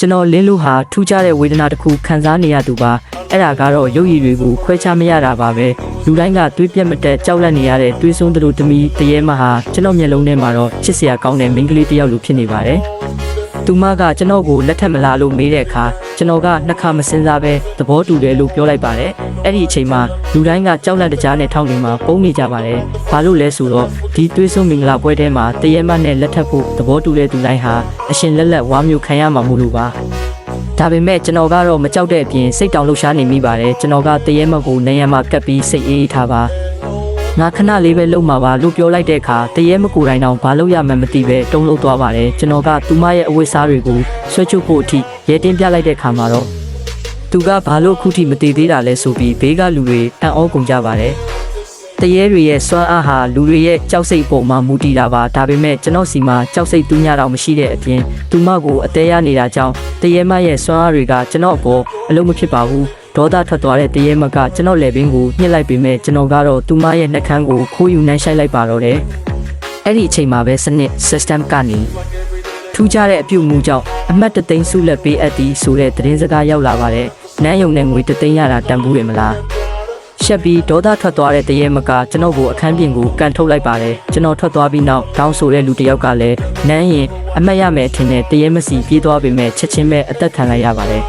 ကျွန်တော်လင်းလို့ဟာထူးခြားတဲ့ဝေဒနာတစ်ခုခံစားနေရသူပါအဲ့ဒါကတော့ရုပ်ရည်တွေကိုခွဲခြားမရတာပါပဲလူတိုင်းကတွေးပြတ်မတက်ကြောက်လန့်နေရတဲ့တွေးဆုံးသူတို့တမီတရေမဟာကျွန်တော်မျက်လုံးထဲမှာတော့ချစ်စရာကောင်းတဲ့မိန်းကလေးတစ်ယောက်လိုဖြစ်နေပါတယ်သူမကကျွန်တော်ကိုလက်ထပ်မလာလို့မေးတဲ့အခါကျွန်တော်ကနှစ်ခါမစင်စားပဲသဘောတူတယ်လို့ပြောလိုက်ပါတယ်အဲ့ဒီအချိန်မှာလူတိုင်းကကြောက်လန့်တကြားနဲ့ထောင်းနေမှာပုံနေကြပါတယ်ဘာလို့လဲဆိုတော့ဒီတွေးဆုံးမင်္ဂလာပွဲထဲမှာတရေမနဲ့လက်ထပ်ဖို့သဘောတူတဲ့သူတိုင်းဟာအရှင်လက်လက်ဝါမျိုးခံရမှာမို့လို့ပါဒါပေမဲ့ကျွန်တော်ကတော့မကြောက်တဲ့အပြင်စိတ်တောင်လှုပ်ရှားနေမိပါတယ်ကျွန်တော်ကတရေမကိုနေရမှာကပ်ပြီးစိတ်အေးထားပါငါခဏလေးပဲလုံမှာပါလို့ပြောလိုက်တဲ့အခါတရေမကိုတိုင်းတောင်ဘာလို့ရမှန်းမသိပဲတုံ့လှုပ်သွားပါတယ်ကျွန်တော်ကသူမရဲ့အဝတ်စားတွေကိုဆွဲချုပ်ဖို့အထိရဲတင်းပြလိုက်တဲ့အခါမှာတော့သူကဘာလို့အခုထိမတည်သေးတာလဲဆိုပြီးဘေးကလူတွေအံ့ဩကုန်ကြပါတယ်တရေတွေရဲ့စွမ်းအားဟာလူတွေရဲ့ကြောက်စိတ်ပုံမှာမူတည်တာပါဒါပေမဲ့ကျွန်တော်စီမှာကြောက်စိတ်တူးညတော့မရှိတဲ့အပြင်သူမကိုအသေးရနေတာကြောင့်တရေမရဲ့စွမ်းအားတွေကကျွန်တော်အပေါ်အလုံးမဖြစ်ပါဘူးဒေါသထွက်သွားတဲ့တရေမကကျွန်တော်လက်ပင်ကိုညှစ်လိုက်ပေမဲ့ကျွန်တော်ကတော့သူမရဲ့နှက်ခမ်းကိုခိုးယူနှိုင်းဆိုင်လိုက်ပါတော့တယ်အဲ့ဒီအချိန်မှာပဲစနစ် system ကနေထူးခြားတဲ့အပြုတ်မှုကြောင့်အမှတ်တသိန်းစုလက်ပေးအပ်သည်ဆိုတဲ့သတင်းစကားရောက်လာပါတယ်နန်းယုံနဲ့ငွေတသိန်းရတာတန်ဖိုးရမလားရှက်ပြီးဒေါသထွက်သွားတဲ့တရေမကကျွန်တော်ကိုအခန်းပြင်ကိုကန်ထုတ်လိုက်ပါတယ်ကျွန်တော်ထွက်သွားပြီးနောက်တောင်းဆိုတဲ့လူတစ်ယောက်ကလည်းနန်းရင်အမှတ်ရမယ်ထင်တဲ့တရေမစီပြေးသွားပေမဲ့ချက်ချင်းပဲအသက်ခံလိုက်ရပါတယ်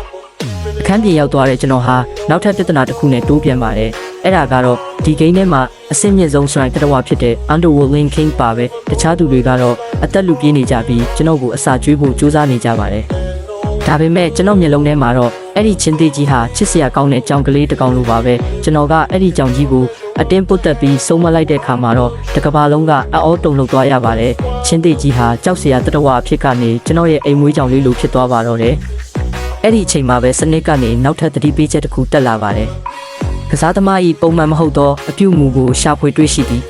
အခန်းပြင်ရောက်သွားတဲ့ကျွန်တော်ဟာနောက်ထပ်ပြဿနာတစ်ခုနဲ့တိုးပြန်ပါတယ်အဲ့ဒါကတော့ဒီဂိမ်းထဲမှာအဆင့်မြင့်ဆုံးစွမ်းတရဝဖြစ်တဲ့ Underworld Link King ပါပဲတခြားသူတွေကတော့အသက်လူပြေးနေကြပြီးကျွန်တော်ကိုအစာကျွေးဖို့ကြိုးစားနေကြပါတယ်ဒါပေမဲ့ကျွန်တော်မျက်လုံးထဲမှာတော့အဲ့ဒီချင်းသေးကြီးဟာချစ်စရာကောင်းတဲ့ကြောင်ကလေးတစ်ကောင်လိုပါပဲကျွန်တော်ကအဲ့ဒီကြောင်ကြီးကိုအတင်းပုတ်တက်ပြီးဆုံးမလိုက်တဲ့ခါမှာတော့တစ်ကဘာလုံးကအအောတုံလှုပ်သွားရပါတယ်ချင်းသေးကြီးဟာကြောက်စရာတရဝအဖြစ်ကနေကျွန်တော်ရဲ့အိမ်မွေးကြောင်လေးလိုဖြစ်သွားပါတော့တယ်အဲ့ဒီအချိန်မှာပဲစနစ်ကနေနောက်ထပ်သတိပေးချက်တစ်ခုတက်လာပါတယ်ကစားသမား၏ပုံမှန်မဟုတ်သောအပြုအမူကိုရှာဖွေတွေ့ရှိသည်